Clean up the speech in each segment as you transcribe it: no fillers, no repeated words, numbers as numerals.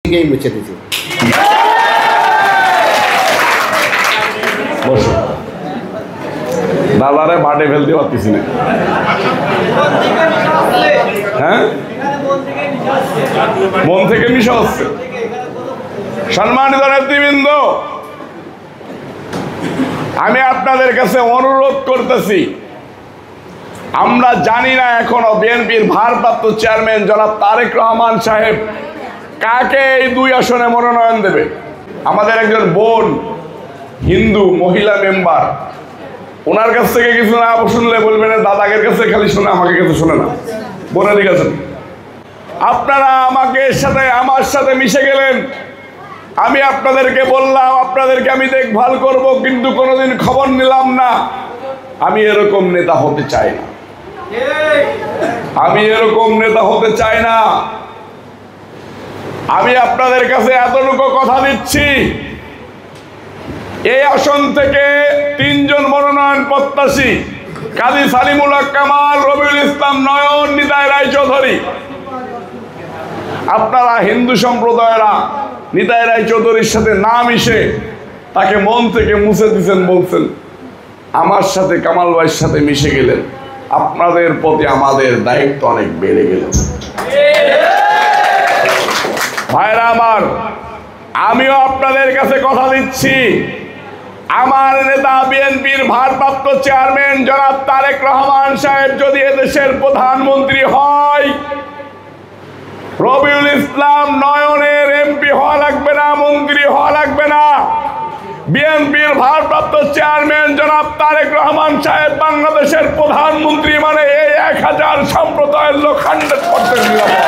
থেকেই মুছে দিয়েছে। দাদারে বাটে ফেলতে পারতেছি না। হ্যাঁ, মন থেকে মিশা হচ্ছে। সম্মানিত নেতৃবৃন্দ, আমি আপনাদের কাছে অনুরোধ করতেছি, আমরা জানি না এখনো বিএনপির ভারপ্রাপ্ত চেয়ারম্যান জনাব তারেক রহমান সাহেব কাকে এই 2 আসনে মনোনয়ন দেবে। আমাদের একজন বোন, হিন্দু মহিলা মেম্বার, ওনার কাছ থেকে কিছু না শুনলে বলবেন দাদাগের কাছে খালি শুনে, আমাকে কাছে শুনে না। বোনের দিকে আছেন, আপনারা আমার সাথে মিশে গেলেন। আমি আপনাদেরকে বললাম আপনাদেরকে আমি দেখভাল করব, কিন্তু কোনোদিন খবর নিলাম না। আমি এরকম নেতা হতে চাই না, আমি এরকম নেতা হতে চাই না। আমি আপনাদের কাছে এতটুকু কথা দিচ্ছি, এই আসন থেকে 3 জন মনোনয়ন প্রত্যাশী, কাজী সালিমুল হক কামাল, রবিউল ইসলাম নয়ন, নিতাই রায়চৌধুরী। আপনারা হিন্দু সম্প্রদায়েরা নিতাই রায়চৌধুরীর সাথে না মিশে তাকে মন থেকে মুছে দিচ্ছেন, বলছেন আমার সাথে কামাল ভাইয়ের সাথে মিশে গেলেন, আপনাদের প্রতি আমাদের দায়িত্ব অনেক বেড়ে গেল। ভাইরা আমার, আমিও আপনাদের কাছে কথা দিচ্ছি, আমার নেতা বিএনপির ভারপ্রাপ্ত চেয়ারম্যান জনাব তারেক রহমান সাহেব যদি এদেশের প্রধানমন্ত্রী হয়, রবিউল ইসলাম নয়নের এমপি হওয়া লাগবে না, মন্ত্রী হওয়া লাগবে না। বিএনপির ভারপ্রাপ্ত চেয়ারম্যান জনাব তারেক রহমান সাহেব বাংলাদেশের প্রধানমন্ত্রী মানে এই 1000 সম্প্রদায়ের লোক 100% নিরাপদ।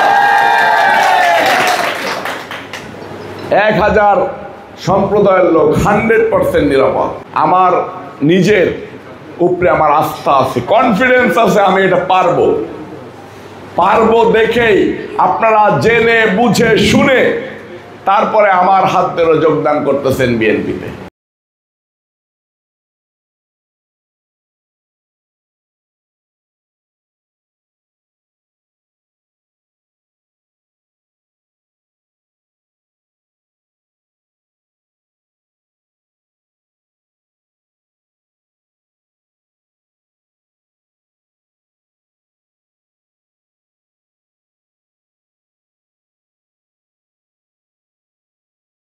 1000 সম্প্রদায়ের লোক 100% নিরাপদ। আমার নিজের উপরে আমার আস্থা আছে, কনফিডেন্স আছে, আমি এটা পারবো দেখেই আপনারা জেনে বুঝে শুনে তারপরে আমার হাত ধরে যোগদান করতেছেন বিএনপিতে।